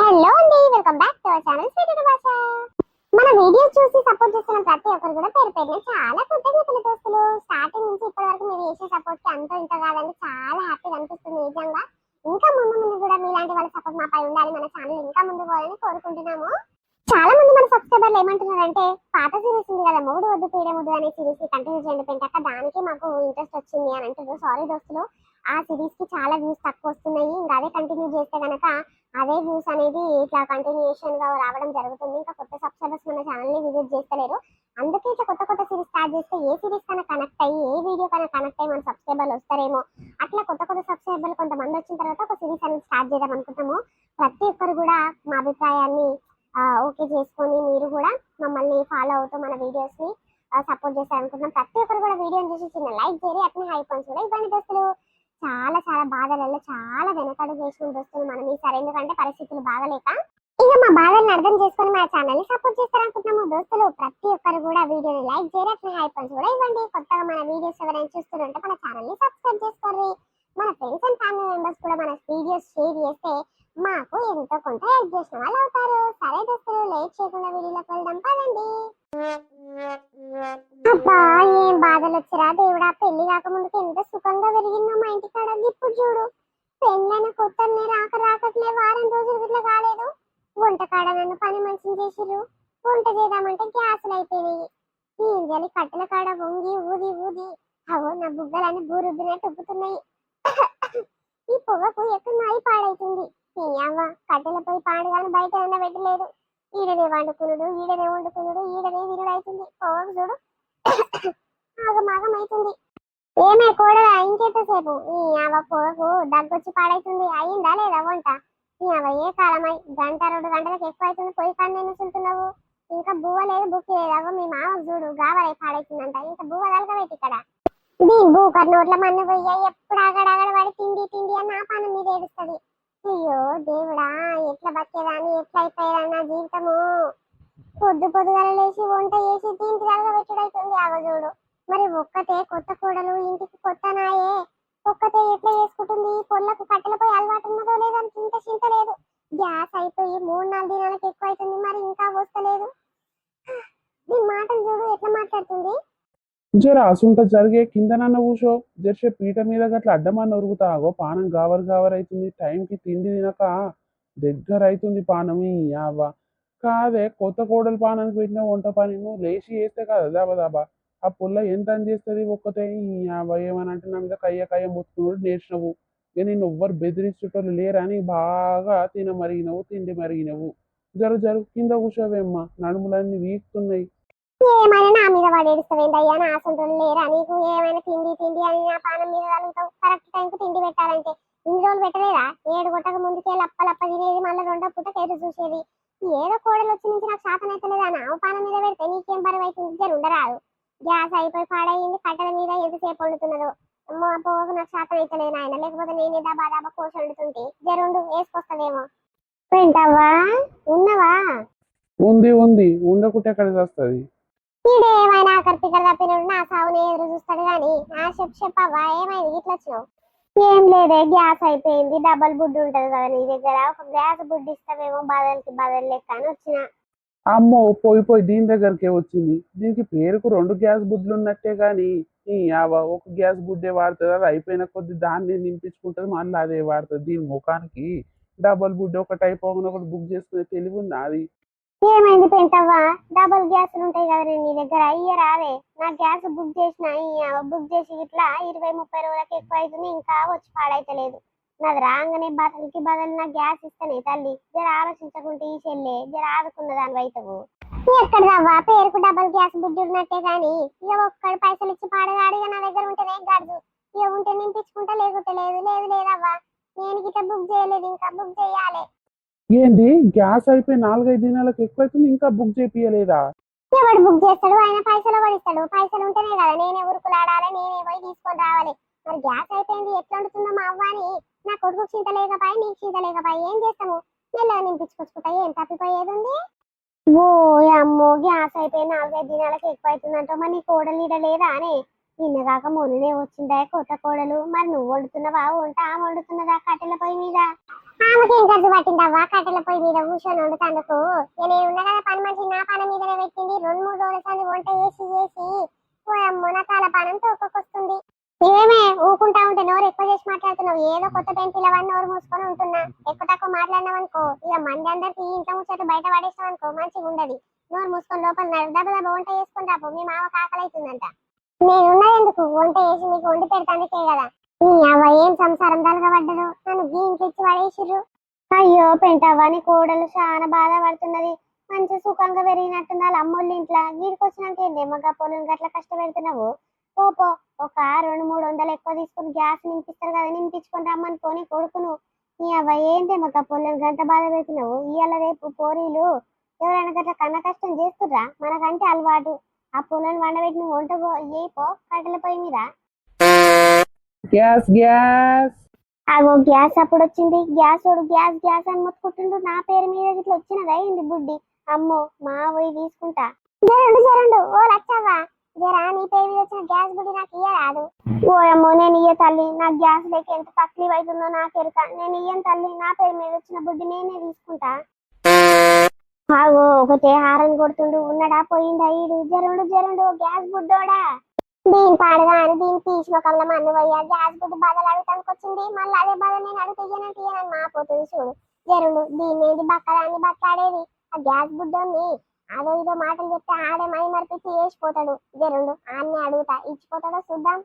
Hello అండి, welcome back to our channel sweet భాష. మన వీడియోస్ చూసి సపోర్ట్ చేస్తున్న ప్రతి ఒక్కరు కూడా పేరు పేరున చాలా కృతజ్ఞతలు దోస్తులు. స్టార్టింగ్ నుంచి ఇప్పటి వరకు మీరు చేసే సపోర్ట్ కి అంత ఇంత కాదండి, చాలా హ్యాపీగా అనిపిస్తుంది నిజంగా. ఇంకా ముందు ముందు కూడా మీలాంటి వాళ్ళ సపోర్ట్ మాపై ఉండాలి, మన ఛానల్ ఇంకా ముందు పోవాలని కోరుకుంటున్నాము. చాలా మంది మన సబ్స్క్రైబర్లు ఏమంటున్నారంటే, పాత సిరీస్ ఉంది కదా మూడు వద్దు పీడ ముద్దు అనే సిరీస్ ని కంటిన్యూ చేయండి పెంటక్క, దానికి మాకు ఇంట్రెస్ట్ వచ్చింది అని అంటున్నారు. సారీ దోస్తులు, ఆ సిరీస్ కి చాలా వ్యూస్ తక్కువ వస్తున్నాయి. ఇంకా అదే కంటిన్యూ చేస్తే గనక అదే వ్యూస్ అనేది ఇట్లా కంటిన్యూషన్ గా రావడం జరుగుతుంది. ఇంకా కొత్త సబ్స్క్రైబర్స్ మన ఛానల్ ని విజిట్ చేస్తలేరు, అందుకే ఇట్లా కొత్త కొత్త సిరీస్ స్టార్ట్ చేస్తే ఏ సిరీస్ కన్నా కనెక్ట్ అయ్యి ఏ వీడియో కన్నా కనెక్ట్ అయ్యి మన సబ్స్క్రైబర్లు వస్తారేమో, అట్లా కొత్త కొత్త సబ్స్క్రైబర్లు కొంతమంది వచ్చిన తర్వాత ఒక సిరీస్ అనేది స్టార్ట్ చేద్దాం అనుకుంటాము. ప్రతి ఒక్కరు కూడా మా అభిప్రాయాన్ని ఓకే చేసుకొని మీరు కూడా మమ్మల్ని ఫాలో అవుతూ మన వీడియోస్ ని సపోర్ట్ చేస్తారనుకుంటున్నాం. ప్రతి ఒక్కరు కూడా వీడియోని చూసి చిన్న లైక్ చేయాలి, అట్నే హై పాయింట్స్ కూడా ఇవ్వండి దోస్తులు. చాలా చాలా బాధలలో చాలా వెనకడుగు వేసిన దోస్తులు మనం ఈసారి, ఎందుకంటే పరిస్థితులు బాగలేక. ఇక మా బాధలను అర్థం చేసుకొని మా ఛానల్ ని సపోర్ట్ చేస్తారనుకుంటున్నాము దోస్తులు. ప్రతి ఒక్కరు కూడా వీడియోని లైక్ చేయాలి, అట్నే హై పాయింట్స్ కూడా ఇవ్వండి. కొత్తగా మన వీడియోస్ ఎవరైనా చూస్తుంటే మన ఛానల్ ని సబ్స్క్రైబ్ చేసుకోండి. మన ఫ్రెండ్స్ అండ్ ఫ్యామిలీ మెంబర్స్ కూడా మన వీడియోస్ షేర్ చేస్తే మాకు ఎంతో కొంత హెల్ప్ చేసిన వాళ్ళు అవుతారు. సరే దోస్తులు, లేట్ చేయకుండా వీడియోలోకి వెళ్దాం పదండి. అబ్బా, ఏం బాధలు వచ్చిరా దేవుడా. పెళ్లి కాకముందుకు ఎంత సుఖంగా పెరిగిందో మా ఇంటికాడ. ఇప్పుడు చూడు, పెళ్ళైన కొత్తనే రాకట్లే వారం రోజులు ఇట్లా కాలేదు. వంట కాడ నన్ను పని మనిషిని చేసిర్రు. వంట చేద్దామంటే గ్యాసులు అయిపోయినాయి. ఏం చేయాలి, కట్టెల కాడ వంగి ఊది ఊది అవో నా బుగ్గలన్నీ బూరుబ్బినట్టు ఉబ్బుతున్నాయి. ఈ పొగకు ఎక్కువ పాడైతుంది. అవ్వ కట్టెలపై పాడుగాని బయట పెట్టలేదు. ఈడనే వండుకునుడు, ఈడనే వండుకునుడు, ఈడనే వినుడు అవుతుంది. పొగకు చూడు ఆగమాగం అవుతుంది. ఏమే కూడా ఇంకెంతసేపు ఈ అవ్వ పొగకు దగ్గొచ్చి పాడైతుంది. అయ్యిందా లేదా వంట? ఈ అవ్వ ఏ కాలమై గంట 2 గంటలకు ఎక్కువ అవుతుంది. పొయ్యి కాడ నేను చూస్తున్నావు, ఇంకా బువ్వ లేదు బుక్కి లేదు. అవ్వ మీ మామ చూడు గావరై పాడైతుందంట. ఇంకా బువ్వ తలకబెట్టి ఇక్కడ దీని బూకర్ నోట్ల మన్ను పోయ్యా ఎప్పుడు ఆగడాగడ వాడి తిండి తిండి అని నా పానం మీద ఏడుస్తుంది. అయ్యో దేవుడా, ఎట్లా బతికేదాన్ని, ఎట్లా అయిపోయారా నా జీవితము. పొద్దుగల లేచి వంట చేసి తింటి తలగబెట్టుడైతుంది. చూడు మరి ఒక్కతే కొత్త కూడలు ఇంటికి కొత్త నాయే, ఒక్కతే ఎట్లా చేసుకుంటుంది. పొల్లకు కట్టెలపై అలవాటు ఉన్నదో లేదని చింత లేదు. గ్యాస్ అయిపోయి 3-4 దినాలకు ఎక్కువ అవుతుంది, మరి ఇంకా వస్తలేదు. దీని మాటలు చూడు ఎట్లా మాట్లాడుతుంది. జర అసుంట జరిగే కిందనన్న కూర్చో, జర్సే పీట మీద గట్ల అడ్డమన్న ఉరుగుతాగో. పానం గావర్ అవుతుంది. టైంకి తిండి తినక దగ్గర అవుతుంది పానం. యావ కాదే, కొత్త కోడలు పానానికి పెట్టిన వంట పని నువ్వు లేచి చేస్తే కదా దాబా ఆ పుల్ల ఎంత అని చేస్తుంది ఒక్కతే. యావ ఏమనంటే నా మీద కయ్య మొత్తుకున్నాడు నేర్చినవు. ఇక నేను ఎవ్వరు బెదిరించేటోళ్ళు లేరని బాగా మరిగినవు, తిండి మరిగినవు. జరు కింద కూర్చోవేమ్మా, నడుములన్నీ వీక్తున్నాయి. ఏమైనా నా మీద పడేడుస్తావేందయ్యా, నా అసంటోళ్ళు లేరా నీకు? ఏమైనా తిండి తిండి అని నా పానం మీద తగులుతావు. కరెక్ట్ టైంకి తిండి పెట్టాలంటే ఇన్ని రోజులు పెట్టలేదా? 7 గొట్టక ముందుకే లప్ప తినేది, మళ్ళీ 2వ పూట ఎదురు చూసేది. ఏదో కోడలు వచ్చి నుంచి నాకు శాతం అవుతలేదా? నా పానం మీద పెడితే నీకేం బరువు అవుతుంది? జర ఉండరాదు. గ్యాస్ అయిపోయి పాడైంది, కట్టెల మీద ఎంతసేపు వండుతున్నదో. అమ్మో పోగు నాకు శాతం అవుతలేదు నాయన, లేకపోతే నేనే దాబా కోసి వండుతుంటే. జరుండు వేసుకొస్తావేమో. వింటావా? ఉన్నవా? ఉంది ఉండకుంటే ఎక్కడ వస్తుంది. ఏమైనా కర్పికలు తప్పినడు నా సావుని ఎదురు చూస్తాడు గాని. చెప్పవా ఏమైంది ఇట్లా వచ్చినావు? ఏం లేదే, గ్యాస్ అయిపోయింది. డబల్ బుడ్డి ఉంటది కదా నీ దగ్గర, ఒక గ్యాస్ బుడ్డి ఇస్తావేమో బదలు లెక్క అని వచ్చిన. అమ్మో పోయి దీని దగ్గరకే వచ్చింది. దీనికి పేరుకు 2 గ్యాస్ బుడ్లు ఉన్నట్టే గాని ఒక గ్యాస్ బుడ్డే వాడుతుంది. అది అయిపోయిన కొద్ది దాన్ని నింపించుకుంటది, మళ్ళీ అదే వాడుతుంది. దీని ముఖానికి డబల్ బుడ్డి ఒకటి అయిపోగానే ఒకటి బుక్ చేసుకునే తెలివి ఉంది అది. ఏమైంది పెంటవ్వా? డబుల్ గ్యాసులు ఉంటాయి కదా నీ దగ్గర, అయ్యే రావే. నా గ్యాస్ బుక్ చేసిన, బుక్ చేసి ఇట్లా 20-30 రోజులకి ఎక్కువ అవుతుంది, ఇంకా వచ్చి పాడైతలేదు. నాది రాగానే బదలకి బదులు నా గ్యాస్ ఇస్తానే తల్లి. జర ఆలోచించకుంటే ఈ చెల్లె జర ఆదుకున్న దాని వైతవు. ఎక్కడదవ్వా, పేరుకు డబుల్ గ్యాస్ బుద్ధి ఉన్నట్టే గాని ఇక ఒక్కడు పైసలు ఇచ్చి పాడగాడు. ఇక నా దగ్గర ఉంటేనే గడుదు, ఇక ఉంటే నింపించుకుంటా, లేకుంటే లేదవ్వా. నేను గిట్ట బుక్ చేయలేదు, ఇంకా బుక్ చేయాలి. ఏంది, గ్యాస్ అయిపోయి 4-5 దినాలకు ఎక్కువ అవుతుంది, ఇంకా బుక్ చేపియలేదా? ఎవడు బుక్ చేస్తాడు? ఆయన పైసలు పడిస్తాడు. పైసలు ఉంటేనే కదా నేనే ఉరుకులాడాలి, నేనే పోయి తీసుకొని రావాలి. మరి గ్యాస్ అయిపోయింది ఎట్లా వండుతుందో మా అవ్వ అని నా కొడుకు చింత లేకపోయి, నీకు చింత లేకపోయి ఏం చేస్తాము? మెల్లగా నింపించుకొచ్చుకుంటా, ఏం తప్పిపోయేది ఉంది? ఓ అమ్మో, గ్యాస్ అయిపోయి 4-5 దినాలకు ఎక్కువ అవుతుందంటో. మరి నీ కోడలు నీడ లేదా అని నిన్న కాక మొన్ననే వచ్చిందా కొత్త కోడలు. మరి నువ్వు వండుతున్నావా వంట ఆమె వండుతున్నదా కట్టెల పొయ్యి మీద? ఆమెకేం ఖర్చు పట్టిందవ్వా కట్టెల పొయ్యి మీద కూర్చొని వండుతందుకు? నేను ఉన్నా కదా పని మనిషి నా పని మీదనే పెట్టింది. 2-3 రోజుల సంది వంట చేసి చేసి మునకాల పనం తోకొస్తుంది. ఏమే ఊకుంటా ఉంటే నోరు ఎక్కువ చేసి మాట్లాడుతున్నావు. ఏదో కొత్త పెంకులు అవన్నీ నోరు మూసుకొని ఉంటున్నా. ఎక్కువ తక్కువ మాట్లాడినావు అనుకో ఇక మంది అందరికి ఇంట్లో ముచ్చట్లు బయట పడేస్తావు అనుకో మంచిగా ఉండదు. నోరు మూసుకొని లోపల దెబ్బ దెబ్బ వంట చేసుకుని రాపో. మీ మామ ఆకలి అవుతుందంట. నేనున్నదెందుకు వంట చేసి మీకు వండి పెడతానికే కదా. నీ అవ్వ ఏం సంసారం దలగబడ్డదు. నన్ను గీ ఇంట్లో ఇచ్చి పడేసిర్రు. అయ్యో పెంటవ్వ నీ కోడలు చాలా బాధపడుతున్నది. మంచి సుఖంగా పెరిగినట్టుంది వాళ్ళ అమ్మోళ్ళ ఇంట్లో. వీడికి వచ్చినాక ఏందేమో పొలం గట్ల కష్టపెడుతున్నావు. పో ఒక 200-300 ఎక్కువ తీసుకుని గ్యాస్ నింపిస్తారు కదా నింపించుకొని రమ్మని పోనీ కొడుకును. నీ అవ్వ ఏందేమో పొలం గంత బాధ పెడుతున్నావు. ఇవాళ రేపు పోరీలు ఎవరైనా గట్ల కన్న కష్టం చేస్తుర్రా? మనకంటే అలవాటు. ఆ పొలం వండబెట్టి నువ్వు వంట చేయిపో కట్టెల పొయ్యి మీద. గ్యాస్ గ్యాస్ అగో గ్యాస్ అప్పుడు వచ్చింది. గ్యాస్ ఓడు గ్యాస్ గ్యాస్ అని మొత్తుకుంటుండు. నా పేరు మీద ఇట్లా వచ్చినదా ఏంది బుడ్డి? అమ్మో మా పోయి తీసుకుంటా. జరండు ఓ లచ్చవ్వా జరా నీ పేరు మీద వచ్చిన గ్యాస్ బుడ్డి నాకు ఇయ్యరాదు. ఓ అమ్మో నేను ఇయ్య తల్లి. నాకు గ్యాస్ లేక ఎంత తక్లీఫ్ అవుతుందో నాకు ఎరుక. నేను ఇయ్యను తల్లి. నా పేరు మీద వచ్చిన బుడ్డి నేనే తీసుకుంటా. ఆగో ఒకటే హారన్ కొడుతుండు. ఉన్నడా పోయిండా ఈడు? జరండు గ్యాస్ బుడ్డోడా. దీని పాడగా అని దీని తీసి ముఖంలో మన్ను పోయా. గ్యాస్ బుడ్డి బాధలు అడుగుతానికి వచ్చింది. మళ్ళీ అదే బాధ నేను అడుగుతాయని మాపోతుంది చూడు. జరుడు దీన్ని ఏంటి బక్కదాన్ని బక్కాడేది. ఆ గ్యాస్ బుడ్డోని అదో ఇదో మాటలు చెప్తే ఆడే మై మరిపించి వేసిపోతాడు. జరుడు ఆన్నే అడుగుతా ఇచ్చిపోతాడో చూద్దాం.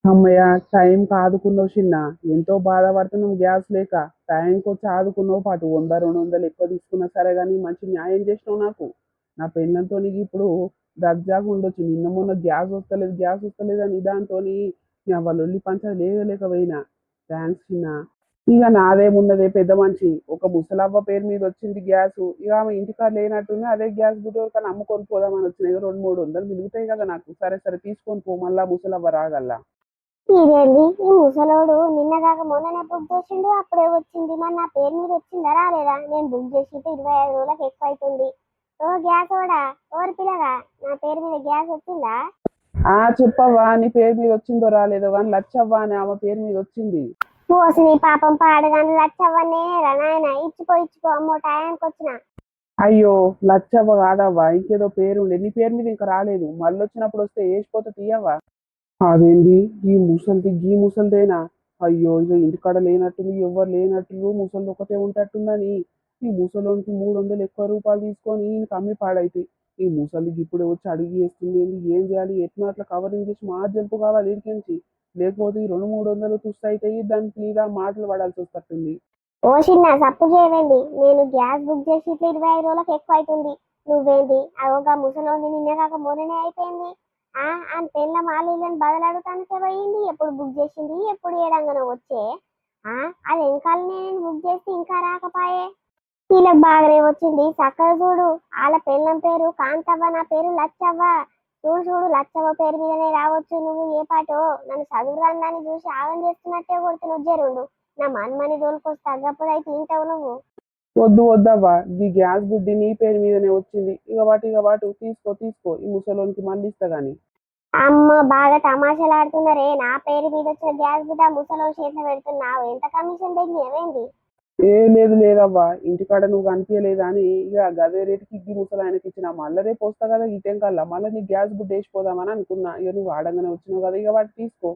అమ్మయ్య టైంకి ఆదుకున్నావు చిన్న. ఎంతో బాధపడుతున్నావు గ్యాస్ లేక. టైంకి వచ్చి ఆదుకున్నావు. పాటు 100-200 ఎక్కువ తీసుకున్నా సరే కానీ మంచి న్యాయం చేసినావు నాకు. నా పెళ్ళంతో నీకు ఇప్పుడు దర్జాగా ఉండొచ్చు. నిన్న మొన్న గ్యాస్ వస్తలేదు అని దాంతో వాళ్ళ ఒళ్ళి పంచ లేకపోయినా. థ్యాంక్స్ చిన్న. ఇక నాదేమున్నదే పెద్ద మనిషి. ఒక ముసలవ్వ పేరు మీద వచ్చింది గ్యాస్. ఇక ఆమె ఇంటికాడ లేనట్టుంది. అదే గ్యాస్ బుడ్డోరు కానీ అమ్ముకొని పోదామని వచ్చినాయి. 200-300 మిగులుతాయి కదా నాకు. సరే తీసుకొని పో. మళ్ళా ముసలవ్వ రాగల్లా. ఇదేంది ఈ ముసలోడు నిన్నగాక మొన్ననే బుక్ చేసిండు అప్పుడే వచ్చింది. మరి నా పేరు మీద వచ్చిందా రాలేదా? నేను బుక్ చేసి 25 రోజులకు ఎక్కువ అవుతుంది. ఓ గ్యాస్ ఓడా ఓరి పిల్లగా నా పేరు మీద గ్యాస్ వచ్చిందా? చెప్పవ్వా నీ పేరు మీద వచ్చిందో రాలేదో కానీ లచ్చవ్వ అని ఆమె పేరు మీద వచ్చింది. పోసి పాపం పాడగానే లచ్చవ్వనే నాయన ఇచ్చిపో అమ్మో టయానికి వచ్చిన. అయ్యో లచ్చవ్వ కాదవ్వా ఇంకేదో పేరుండే. నీ పేరు మీద ఇంకా రాలేదు. మళ్ళీ వచ్చినప్పుడు వస్తే వేసిపోతే తీయవ్వా. అదేంది గీ ముసలిదేనా? అయ్యో ఇక ఇంటికాడ లేనట్టుంది. ఎవ్వరు లేనట్లు ముసలి ఒకటే ఉంటట్టుందని ఈ ముసలోనికి 300 ఎక్కువ రూపాయలు తీసుకొని ఈయనకి అమ్మి పాడైతే ఈ ముసలికి ఇప్పుడు వచ్చి అడిగి వేస్తుంది. ఏం చేయాలి? ఎట్లా అట్లా కవరింగ్ చేసి మా జంపు కావాలి ఇడికించి. లేకపోతే ఈ 200-300 తుస్సు అయితే దానికి మీద మాటలు పడాల్సి వస్తట్టుంది. ఓ చిన్న సప్పు చేయవేంది? నేను గ్యాస్ బుక్ చేసి 25 రోజులకు ఎక్కువ అవుతుంది. నువ్వేంది అగోగా ముసలోంది నిన్నే కాక మొన్ననే అయిపోయింది. ఆ పెళ్ళ మాలీలను బదలాడుతానికే పోయింది. ఎప్పుడు బుక్ చేసింది ఎప్పుడు ఏడంగానో వచ్చే. అది ఎంకాలనే నేను బుక్ చేసి ఇంకా రాకపాయే. వీళ్ళకి బాగానే వచ్చింది. చక్కగా చూడు వాళ్ళ పెళ్ళం పేరు కాంతవ్వ నా పేరు లచ్చవ్వ. చూడు లచ్చవ్వ పేరు మీదనే రావచ్చు. నువ్వు ఏ పాటో నన్ను చదువు రందాన్ని చూసి ఆగం చేస్తున్నట్టే కొడుతున్నావు. జరుండు నా మన్మని దోలుకొస్తా. తగ్గప్పుడైతే తింటావు నువ్వు. వద్దవ్వా ఈ గ్యాస్ బుడ్డి నీ పేరు మీదనే వచ్చింది. ఇక వాటు తీసుకో ఈ ముసలోనికి మళ్ళీ ఇస్తా గాని. అమ్మ బాగా తమాషాలు ఆడుతున్నారే. నా పేరు మీద వచ్చిన గ్యాస్ బిడ్డ ముసలో చేతిలో పెడుతున్నావు. ఎంత కమిషన్ తెగింది? లేదవ్వా ఇంటికాడ నువ్వు కనిపించలేదా అని ఇక గదే రేటుకి ఇగ్గి ముసలు ఆయనకి ఇచ్చిన. మళ్ళీ రేపు వస్తా కదా ఇటేం కల్లా మళ్ళీ నీ గ్యాస్ బుడ్డ వేసిపోదామని అనుకున్నా. ఇక నువ్వు ఆడంగానే వచ్చినావు కదా ఇక వాటి తీసుకో.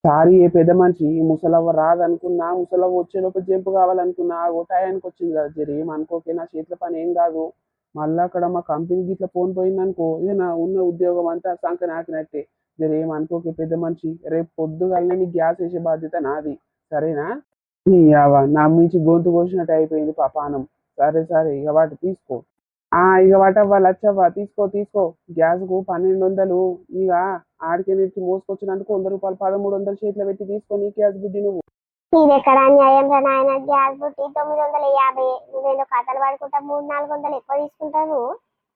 సారీ ఏ పెద్ద మనిషి ఈ ముసలవ్వ రాదనుకున్నా. ముసలవ్వ వచ్చేలోపు జంపు కావాలనుకున్నా. టయానికి వచ్చింది కదా జరి ఏమనుకోకే. నా చేతిలో పని ఏం కాదు. మళ్ళీ అక్కడ మా కంపెనీకి ఇట్లా ఫోన్ పోయిందనుకో ఇక నా ఉన్న ఉద్యోగం అంతా సంక నాకినట్టే. జరి ఏమనుకోకే పెద్ద మనిషి. రేపు పొద్దుగాలనే నీకు గ్యాస్ వేసే బాధ్యత నాది. సరేనా? నా మించి గొంతు కోసినట్టు అయిపోయింది పాపానం. సరే ఇక వాటి తీసుకో. ఇక వాటవ్వ లచ్చవ్వ తీసుకో. గ్యాస్కు 1200 ఇక ఆడికి మోసుకొచ్చినందుకు 100 రూపాయలు 1300 చేతిలో పెట్టి తీసుకొని గ్యాస్ బుడ్డి నువ్వు. ఇదెక్కడ న్యాయం రా నాయన? గ్యాస్ బుట్టి 950. నువ్వేదో కథలు పడుకుంటా 300-400 ఎక్కువ తీసుకుంటావు.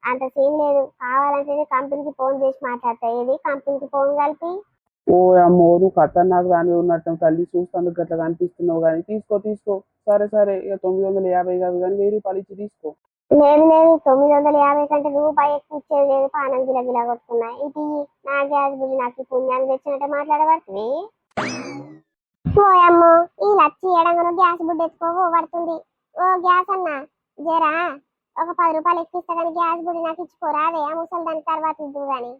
అంత సీన్ లేదు. కావాలంటే కంపెనీకి ఫోన్ చేసి మాట్లాడతా. ఏది కంపెనీకి ఫోన్ కలిపి. ఓ అమ్మో నువ్వు ఖతర్నాక్ దానివి ఉన్నట్టు తల్లి. చూస్తాను గట్లా కనిపిస్తున్నావు కానీ తీసుకో. సరే ఇక 950 కాదు కానీ 1000 రూపాయలు ఇచ్చి తీసుకో. లేదు లేదు 950 కంటే రూపాయి ఎక్కువ ఇచ్చేది లేదు. పానం గిలగిలా కొట్టుకున్నా. ఇది నా గ్యాస్ గురి నాకు ఈ పుణ్యాన్ని తెచ్చినట్టే మాట్లాడబడుతుంది. ఓయమ్మో ఈ లచ్చి ఎడంగను గ్యాస్ బుడ్డ ఎత్తుకోవు పడుతుంది. ఓ గ్యాస్ అన్న జరా ఒక 10 రూపాయలు ఎక్కిస్తా కానీ గ్యాస్ బుడ్డి నాకు ఇచ్చుకోరాదే, ఆ ముసలి దాని తర్వాత ఇద్దు గాని.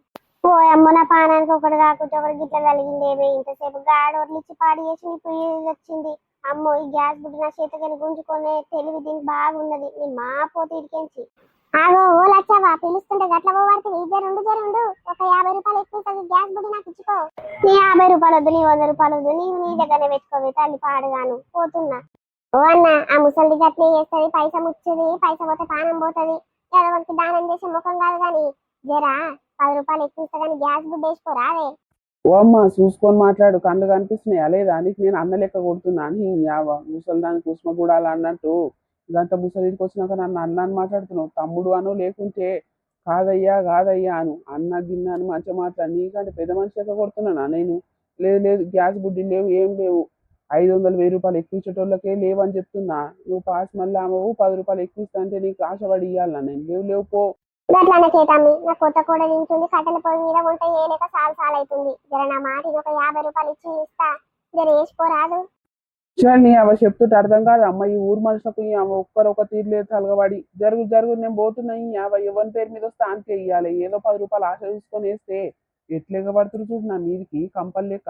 ఓయమ్మో నా పానానికి ఒకటి కాకుంటే ఒకటి గిట్ల కలిగిందేమే, ఇంతసేపు గాడోర్లు ఇచ్చి పాడి చేసి ఇప్పుడు ఇది వచ్చింది. అమ్మో ఈ గ్యాస్ బుడ్డి నా చేతకని గుంజుకునే తెలివి దీనికి బాగున్నది. నేను మా పోతే ఇడికెంచి ఆగో ఓ లచ్చవా పిలుస్తుంటే గట్ల పోవాడుతుంది. జరుండు ఒక 50 రూపాయలు ఎక్కువ ఇస్తుంది, గ్యాస్ బుడ్డి నాకు ఇచ్చుకో. నీ 50 రూపాయలు వద్దు, నీ 100 రూపాయలు వద్దు, నీవు నీ దగ్గరనే పెట్టుకోవే తల్లి పాడుగాను పోతున్నా. ఓ అన్న ఆ ముసలిది గట్లే చేస్తుంది, పైస ముచ్చుది, పైస పోతే పానం పోతుంది. ఎవరికి దానం చేసే ముఖం కాదు గాని జరా 10 రూపాయలు ఎక్కువ ఇస్తా కానీ గ్యాస్ బుడ్డ వేసుకోరాదే. ఓ అమ్మ చూసుకొని మాట్లాడు, కళ్ళు కనిపిస్తున్నాయా లేదా నీకు? నేను అన్న లెక్క కొడుతున్నా అని యావ ముసలి దాన్ని కుసుమ కూడా అలా అన్నట్టు గంత ముసలిడికి వచ్చినాక నన్ను అన్న అని మాట్లాడుతున్నావు. తమ్ముడు అను లేకుంటే కాదయ్యా అను. అన్న గిన్న అని మంచిగా మాట్లాడు. నీకంటే పెద్ద మనిషి లెక్క కొడుతున్నానా నేను? లేదు లేదు గ్యాస్ బుడ్డి లేవు, ఏం లేవు. 500 1000 రూపాయలు ఎక్కువ ఇచ్చేటోళ్ళకే లేవు అని చెప్తున్నా. నువ్వు పాస్ మళ్ళీ ఆమెవు 10 రూపాయలు ఎక్కువ ఇస్తా అంటే నీకు ఆశపడి ఇవ్వాలన్నా నేను? లేవు పో. గట్లనే చేతమ్మి నా కొత్త కూడా నింటుంది, కట్టెల పొయ్యి మీద వంట ఏలేక సాలు అవుతుంది. జర నా మాట ఒక 50 రూపాయలు ఇచ్చి ఇస్తా, జర వేసిపోరాదు. చూడండి అవ చెప్తుంటే అర్థం కాదు అమ్మ. ఈ ఊరు మనుషులకు ఆమె ఒక్కరొక తీరులేదు తలగబడి. జరుగు నేను పోతున్నాయి. అవ ఎవరి పేరు మీద వస్తే ఆన్కే ఇవ్వాలి. ఏదో 10 రూపాయలు ఆశ చూసుకొని వేస్తే ఎట్లెగ పడుతురు చూడు నా మీదికి కంపల్ లేక.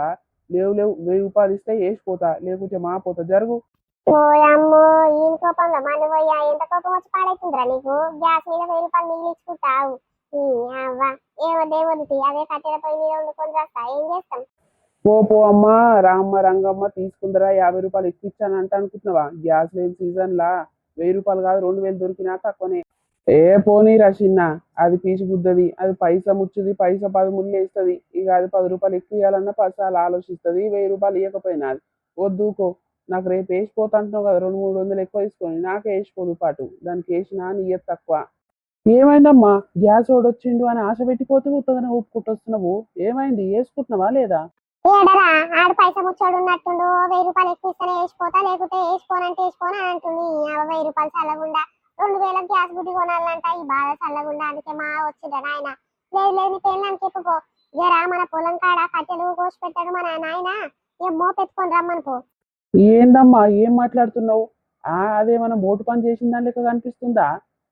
లేవు 1000 రూపాయలు ఇస్తే వేసిపోతా, లేకుంటే మాపోతా. జరుగు. ఓయమ్మో ఈయన కోపంలో మన పోయా ఎంత కోపం వచ్చి పాడైతుందిరా నీకు. గ్యాస్ మీద 1000 రూపాయలు మిగిలించుకుంటావు. అవ్వ ఏమొద్దు అదే కట్టెల పొయ్యి మీద వండుకొని రాస్తా, ఏం చేస్తాం. పో అమ్మా రామ్మ రంగమ్మ తీసుకుందరా. 50 రూపాయలు ఎక్కువ ఇచ్చానంట అనుకుంటున్నావా? గ్యాస్ లేని సీజన్ లా 1000 రూపాయలు కాదు 2000 దొరికినా తక్కువనే. ఏ పోనీ రషిన్న, అది పీచు బుద్దది. అది పైస ముచ్చుది, పైస 10 ముళ్ళు వేస్తుంది. ఇక అది 10 రూపాయలు ఎక్కువ ఇవ్వాలన్నా 10 సార్లు ఆలోచిస్తుంది. 1000 రూపాయలు ఇవ్వకపోయినా అది వద్దుకో. నాకు రేపు వేసిపోతా అంటున్నావు కదా, 200 300 ఎక్కువ తీసుకొని నాకే వేసిపోదు పాటు. దానికి వేసినా నీ తక్కువ. ఏమైందమ్మా? గ్యాస్ ఓడొచ్చిండు అని ఆశ పెట్టిపోతూ ఉత్తగానే ఊపుకుంటొస్తున్నావు. ఏమైంది? వేసుకుంటున్నావా లేదా? ఏడరా ఆడు పైస ముచ్చోడు ఉన్నట్టుండు. 1000 రూపాయలు ఎక్కువ ఇస్తేనే వేసిపోతా, లేకుంటే వేసిపోనంటే వేసిపోను అని అంటుంది. 1000 రూపాయలు చల్లగుండా 2000 గ్యాస్ బుడ్డి కొనాలంట. ఈ బాధ చల్లగుండా అందుకే మా వచ్చిండ్రా నాయన. లేదు నీ పెళ్ళానికి చెప్పుకో. జరా మన పొలం కాడ కట్టెలు కోసి పెట్టాడు మన నాయన, ఇక మోపెత్తుకొని రమ్మని పో. ఏందమ్మా ఏం మాట్లాడుతున్నావు? అదేమన్నా మోటు పని చేసిందని లెక్క కనిపిస్తుందా?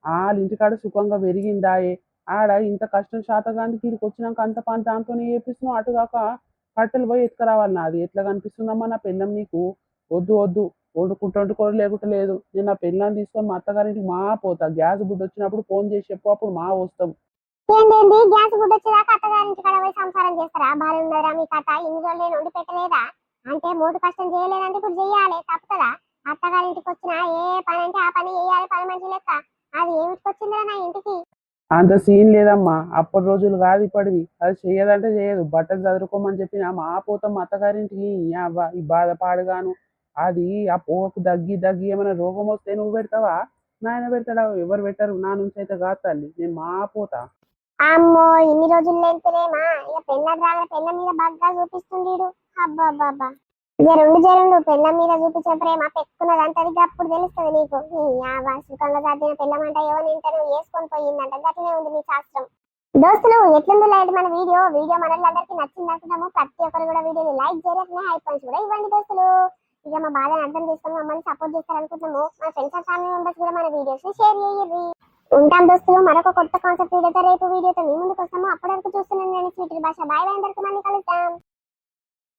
వాళ్ళ ఇంటికాడ సుఖంగా పెరిగిందాయే. ఆడ ఇంత కష్టం శాతగానికి వీడికి వచ్చినాక అంత పని దాంతోనే చేపిస్తున్నావు. అటుగాక కట్టెలు పోయి ఎత్తుకురావాలన్నా అది ఎట్లా కనిపిస్తుందమ్మా నా పెళ్ళం నీకు? వద్దు వండుకుంటూ లేకుంటే లేదు. నేను నా పెళ్ళాన్ని తీసుకొని మా అత్తగారింటికి మా పోతా. గ్యాస్ బుడ్డి వచ్చినప్పుడు ఫోన్ చేసి చెప్పు, అప్పుడు మా వస్తాం. ఏంటి గ్యాస్ బుడ్డి వచ్చేదాకా అత్తగారింటి కాడ పోయి సంసారం చేస్తారా? బాగా ఉన్నదా మీ కథ? ఇన్ని రోజులు నేను వండి పెట్టలేదా? అంటే మూడు కష్టం చేయలేదంటే ఇప్పుడు చెయ్యాలి, తప్పుతుందా? అత్తగారింటికి వచ్చిన ఏ పని అంటే ఆ పని చేయాలి, పని మంచి లెక్క. అది ఏమిటికి వచ్చిందా నా ఇంటికి? అంత సీన్ లేదమ్మా. అప్పటి రోజులు కాదు ఇప్పటివి. అది చెయ్యదంటే చేయదు. బట్టలు చదువుకోమని చెప్పిన మా పోతాం మా అత్తగారింటికి. ఈ బాధ పాడుగాను. అది ఆ పోకు దగ్గి ఏమైనా రోగం వస్తే నువ్వు పెడతావా? నాయన పెడతాడా? ఎవరు పెట్టరు. నా నుంచి అయితే కాదు తల్లి, నేను మా పోతా. అమ్మో ఇన్ని రోజులు లేని ప్రేమ ఇక పెళ్ళం రాగానే పెళ్ళం మీద బాగా చూపిస్తుండీడు. అబ్బాబ్బాబ్బా జరుండు పెళ్ళం మీద చూపించిన ప్రేమ పెట్టుకున్నదంటే అది అప్పుడు తెలుస్తుంది నీకు. సుఖంగా సాధ్యం పెళ్ళం అంటే ఎవరి ఇంటనే వేసుకొని పోయిందంట. గట్లనే ఉంది నీ శాస్త్రం. దోస్తులు ఎట్లుందో లేదు మన వీడియో మనలందరికీ నచ్చింది అనుకుంటాము. ప్రతి ఒక్కరు కూడా వీడియోని లైక్ చేయలేకనే హై పాయింట్స్ కూడా ఇవ్వండి దోస్తులు. ఇక మా బాధను అర్థం చేసుకొని మమ్మల్ని సపోర్ట్ చేస్తారనుకుంటున్నాము. మన ఫ్రెండ్స్ అండ్ ఫ్యామిలీ మెంబర్స్ కూడా మన వీడియోస్ ని షేర్ చేయండి. ఉంటాం దోస్తులు మరొక కొత్త కాన్సెప్ట్ వీడియోతో రేపు వీడియోతో మీ ముందుకు వస్తాము. అప్పటి వరకు చూస్తున్నాను నేను స్వీటీ భాష. బాయ్ అందరికీ మళ్ళీ కలుద్దాం.